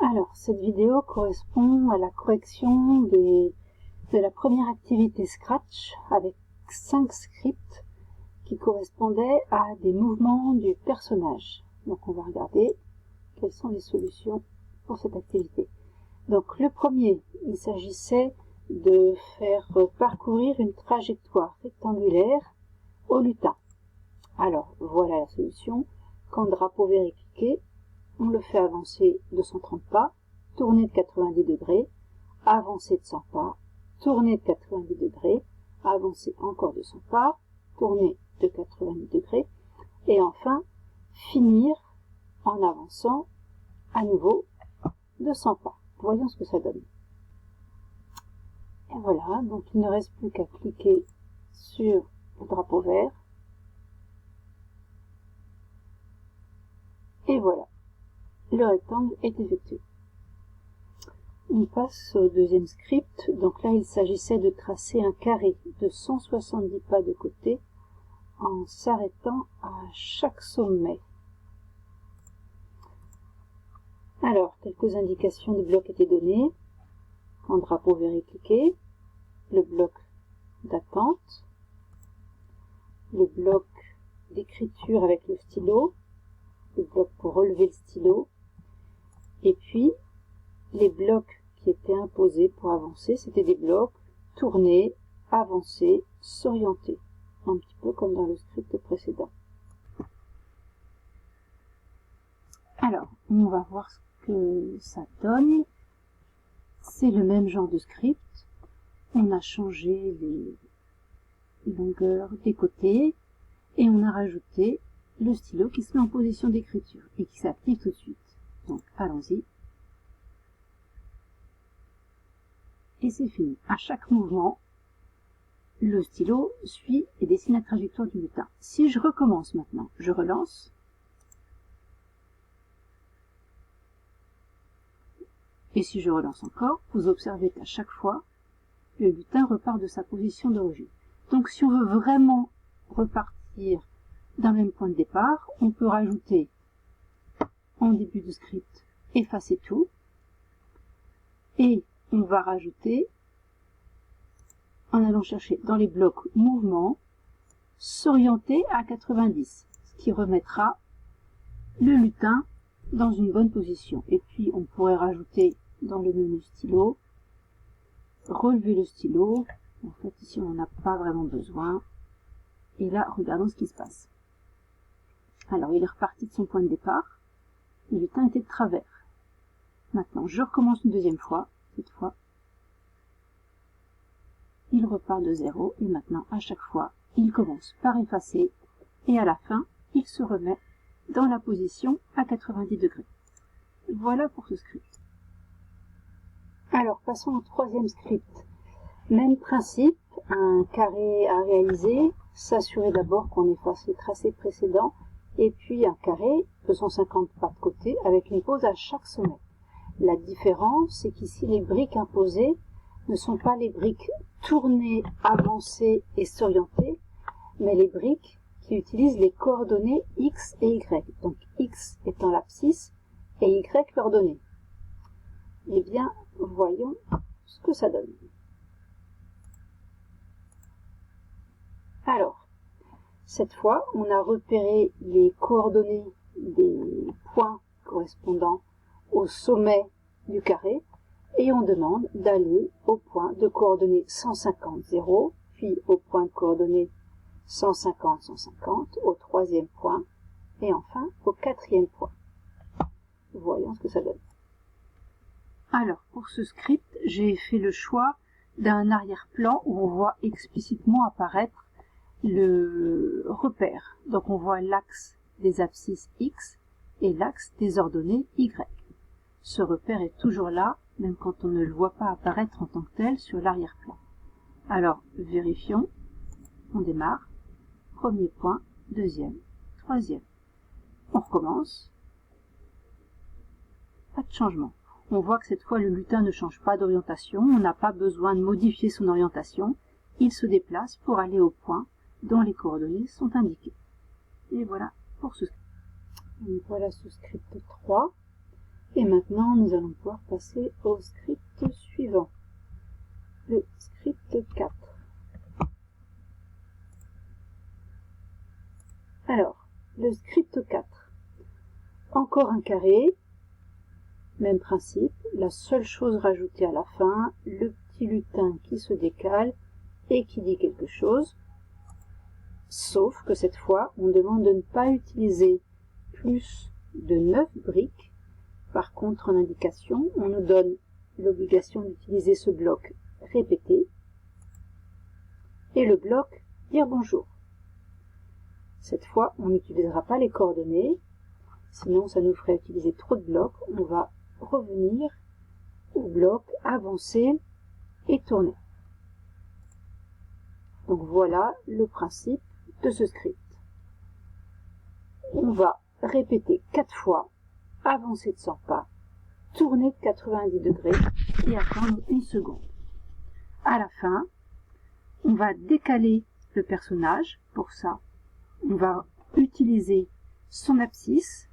Alors, cette vidéo correspond à la correction de la première activité Scratch avec 5 scripts qui correspondaient à des mouvements du personnage. Donc on va regarder quelles sont les solutions pour cette activité. Donc le premier, il s'agissait de faire parcourir une trajectoire rectangulaire au lutin. Alors voilà la solution. Quand le drapeau vert est cliqué, on le fait avancer de 130 pas, tourner de 90 degrés, avancer de 100 pas, tourner de 90 degrés, avancer encore de 100 pas, tourner de 90 degrés, et enfin finir en avançant à nouveau de 100 pas. Voyons ce que ça donne. Et voilà, donc il ne reste plus qu'à cliquer sur le drapeau vert. Et voilà, le rectangle est effectué. On passe au deuxième script. Donc là, il s'agissait de tracer un carré de 170 pas de côté en s'arrêtant à chaque sommet. Alors, quelques indications de blocs étaient données. Quand le drapeau vert est cliqué, le bloc d'attente, le bloc d'écriture avec le stylo, le bloc pour relever le stylo, et puis les blocs qui étaient imposés pour avancer, c'était des blocs tourner, avancer, s'orienter, un petit peu comme dans le script précédent. Alors, on va voir ce que ça donne. C'est le même genre de script. On a changé les longueurs des côtés et on a rajouté le stylo qui se met en position d'écriture et qui s'active tout de suite. Donc, allons-y. Et c'est fini. À chaque mouvement, le stylo suit et dessine la trajectoire du lutin. Si je recommence maintenant, je relance. Et si je relance encore, vous observez qu'à chaque fois, le lutin repart de sa position d'origine. Donc si on veut vraiment repartir d'un même point de départ, on peut rajouter en début de script effacer tout et on va rajouter en allant chercher dans les blocs mouvement s'orienter à 90, ce qui remettra le lutin dans une bonne position. Et puis on pourrait rajouter dans le menu stylo, relever le stylo. En fait ici on n'en a pas vraiment besoin. Et là regardons ce qui se passe. Alors il est reparti de son point de départ, le lutin était de travers. Maintenant je recommence une deuxième fois, cette fois il repart de zéro et maintenant à chaque fois il commence par effacer et à la fin il se remet dans la position à 90 degrés. Voilà pour ce script. Alors passons au troisième script. Même principe, un carré à réaliser, s'assurer d'abord qu'on efface les tracés précédents et puis un carré de 150 pas de côté avec une pause à chaque sommet. La différence, c'est qu'ici les briques imposées ne sont pas les briques tourner, avancer et s'orienter, mais les briques qui utilisent les coordonnées X et Y. Donc X étant l'abscisse et Y l'ordonnée. Eh bien, voyons ce que ça donne. Alors, cette fois, on a repéré les coordonnées des points correspondant au sommet du carré et on demande d'aller au point de coordonnées 150, 0, puis au point de coordonnées 150, 150, au troisième point et enfin au quatrième point. Voyons ce que ça donne. Alors, pour ce script, j'ai fait le choix d'un arrière-plan où on voit explicitement apparaître le repère. Donc on voit l'axe des abscisses X et l'axe des ordonnées Y. Ce repère est toujours là, même quand on ne le voit pas apparaître en tant que tel sur l'arrière-plan. Alors, vérifions. On démarre. Premier point, deuxième, troisième. On recommence. Pas de changement. On voit que cette fois le lutin ne change pas d'orientation. On n'a pas besoin de modifier son orientation. Il se déplace pour aller au point dont les coordonnées sont indiquées. Et voilà pour ce script. Donc voilà ce script 3. Et maintenant, nous allons pouvoir passer au script suivant, le script 4. Alors, le script 4, encore un carré, même principe, la seule chose rajoutée à la fin, le petit lutin qui se décale et qui dit quelque chose, sauf que cette fois, on demande de ne pas utiliser plus de 9 briques. Par contre, en indication, on nous donne l'obligation d'utiliser ce bloc répété et le bloc dire bonjour. Cette fois, on n'utilisera pas les coordonnées, sinon ça nous ferait utiliser trop de blocs. On va revenir au bloc avancer et tourner. Donc voilà le principe de ce script. On va répéter 4 fois, avancer de 100 pas, tourner de 90 degrés et attendre une seconde. À la fin, on va décaler le personnage. Pour ça, on va utiliser son abscisse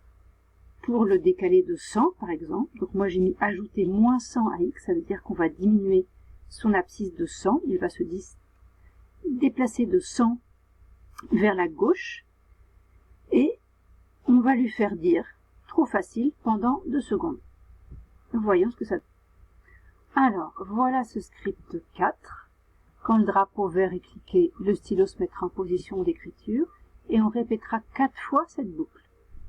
pour le décaler de 100 par exemple. Donc moi j'ai mis ajouter moins 100 à x, ça veut dire qu'on va diminuer son abscisse de 100. Il va se déplacer de 100 vers la gauche et on va lui faire dire trop facile pendant 2 secondes. Voyons ce que ça donne. Alors voilà ce script 4. Quand le drapeau vert est cliqué, le stylo se mettra en position d'écriture et on répétera 4 fois cette boucle.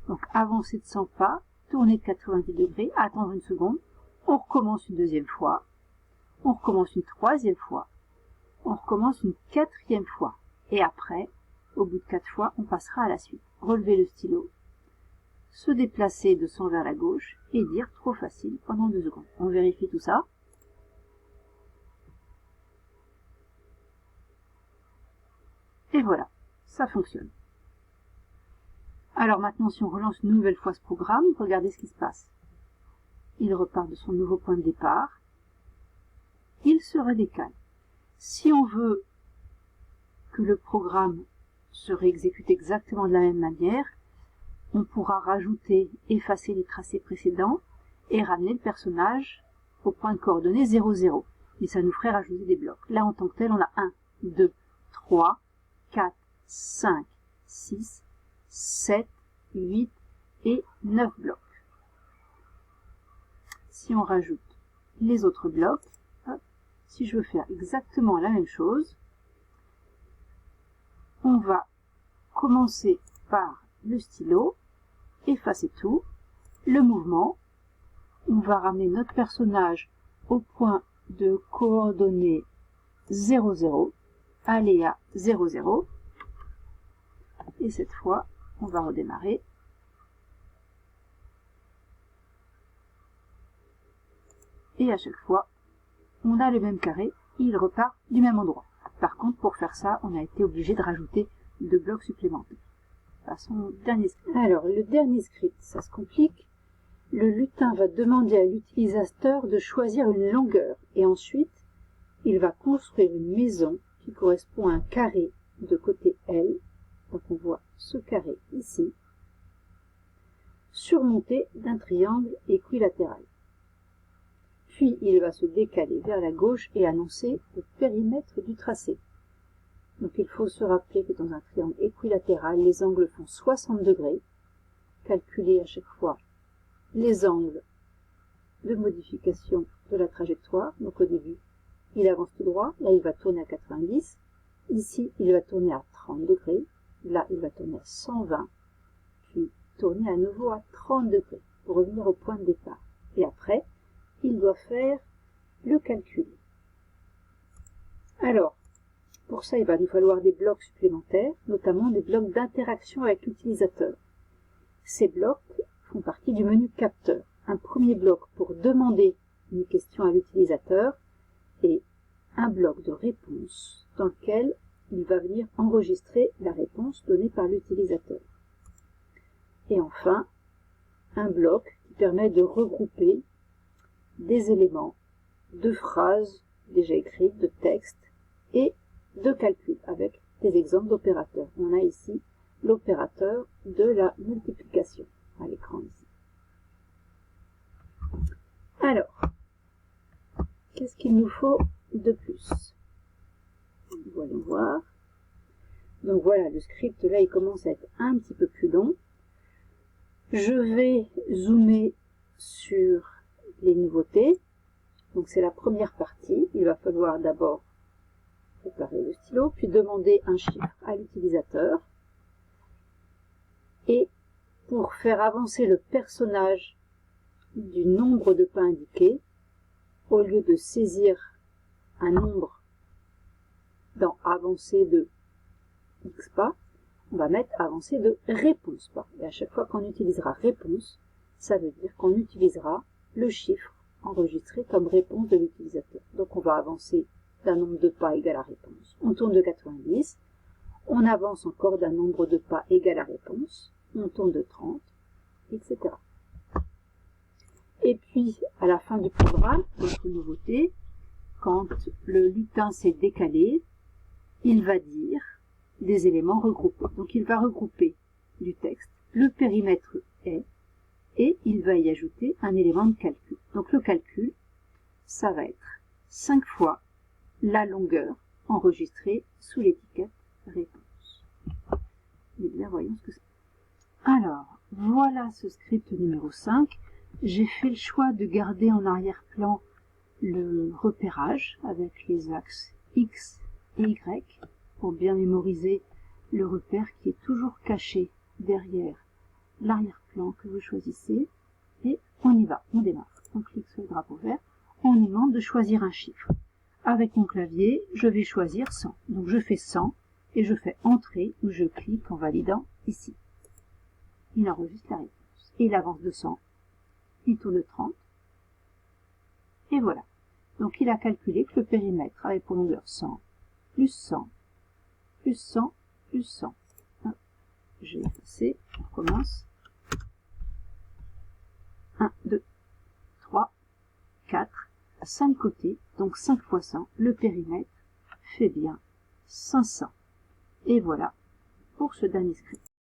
Donc avancer de 100 pas, tourner de 90 degrés, attendre une seconde, on recommence une deuxième fois, on recommence une troisième fois, on recommence une quatrième fois. Et après, au bout de 4 fois, on passera à la suite. Relever le stylo, se déplacer de 100 vers la gauche et dire trop facile pendant 2 secondes. On vérifie tout ça. Et voilà, ça fonctionne. Alors maintenant, si on relance une nouvelle fois ce programme, regardez ce qui se passe. Il repart de son nouveau point de départ. Il se redécale. Si on veut que le programme se réexécute exactement de la même manière, on pourra rajouter, effacer les tracés précédents et ramener le personnage au point de coordonnées 0, 0. Et ça nous ferait rajouter des blocs. Là, en tant que tel, on a 1, 2, 3, 4, 5, 6, 7, 8 et 9 blocs. Si on rajoute les autres blocs, hop, si je veux faire exactement la même chose, on va commencer par le stylo, effacer tout, le mouvement, on va ramener notre personnage au point de coordonnées 0, 0, aléa 0, 0, et cette fois, on va redémarrer. Et à chaque fois, on a le même carré, il repart du même endroit. Par contre, pour faire ça, on a été obligé de rajouter 2 blocs supplémentaires. Passons au dernier script. Alors, le dernier script, ça se complique. Le lutin va demander à l'utilisateur de choisir une longueur et ensuite, il va construire une maison qui correspond à un carré de côté L. Donc on voit ce carré ici, surmonté d'un triangle équilatéral. Puis il va se décaler vers la gauche et annoncer le périmètre du tracé. Donc il faut se rappeler que dans un triangle équilatéral, les angles font 60 degrés. Calculer à chaque fois les angles de modification de la trajectoire. Donc au début, il avance tout droit, là il va tourner à 90, ici il va tourner à 30 degrés, là il va tourner à 120, puis tourner à nouveau à 30 degrés pour revenir au point de départ. Et après, il doit faire le calcul. Alors, pour ça, il va nous falloir des blocs supplémentaires, notamment des blocs d'interaction avec l'utilisateur. Ces blocs font partie du menu capteur. Un premier bloc pour demander une question à l'utilisateur et un bloc de réponse dans lequel il va venir enregistrer la réponse donnée par l'utilisateur. Et enfin, un bloc qui permet de regrouper des éléments de phrases déjà écrites, de textes et de calcul avec des exemples d'opérateurs. On a ici l'opérateur de la multiplication à l'écran ici. qu'est-ce qu'il nous faut de plus? Voyons voir. Donc voilà, le script là, il commence à être un petit peu plus long. Je vais zoomer sur les nouveautés. Donc c'est la première partie. Il va falloir d'abord préparer le stylo, puis demander un chiffre à l'utilisateur. Et pour faire avancer le personnage du nombre de pas indiqué, au lieu de saisir un nombre dans avancée de X pas, on va mettre avancée de réponse pas. Et à chaque fois qu'on utilisera réponse, ça veut dire qu'on utilisera le chiffre enregistré comme réponse de l'utilisateur. Donc on va avancer d'un nombre de pas égal à réponse. On tourne de 90, on avance encore d'un nombre de pas égal à réponse, on tourne de 30, etc. Et puis, à la fin du programme, autre nouveauté, quand le lutin s'est décalé, il va dire des éléments regroupés. Donc il va regrouper du texte, le périmètre est, et il va y ajouter un élément de calcul. Donc le calcul, ça va être 5 fois la longueur enregistrée sous l'étiquette réponse. Eh bien, voyons ce que c'est. Alors, voilà ce script numéro 5. J'ai fait le choix de garder en arrière-plan le repérage avec les axes X et Y pour bien mémoriser le repère qui est toujours caché derrière l'arrière-plan que vous choisissez. Et on y va, on démarre. On clique sur le drapeau vert, on nous demande de choisir un chiffre. Avec mon clavier, je vais choisir 100. Donc je fais 100 et je fais Entrée où je clique en validant ici. Il enregistre la réponse. Et il avance de 100, il tourne de 30, et voilà. Donc il a calculé que le périmètre avait pour longueur 100, plus 100, plus 100, plus 100. J'ai effacé, on recommence. 1, 2, 3, 4, 5 côtés, donc 5 fois 100, le périmètre fait bien 500. Et voilà pour ce dernier script.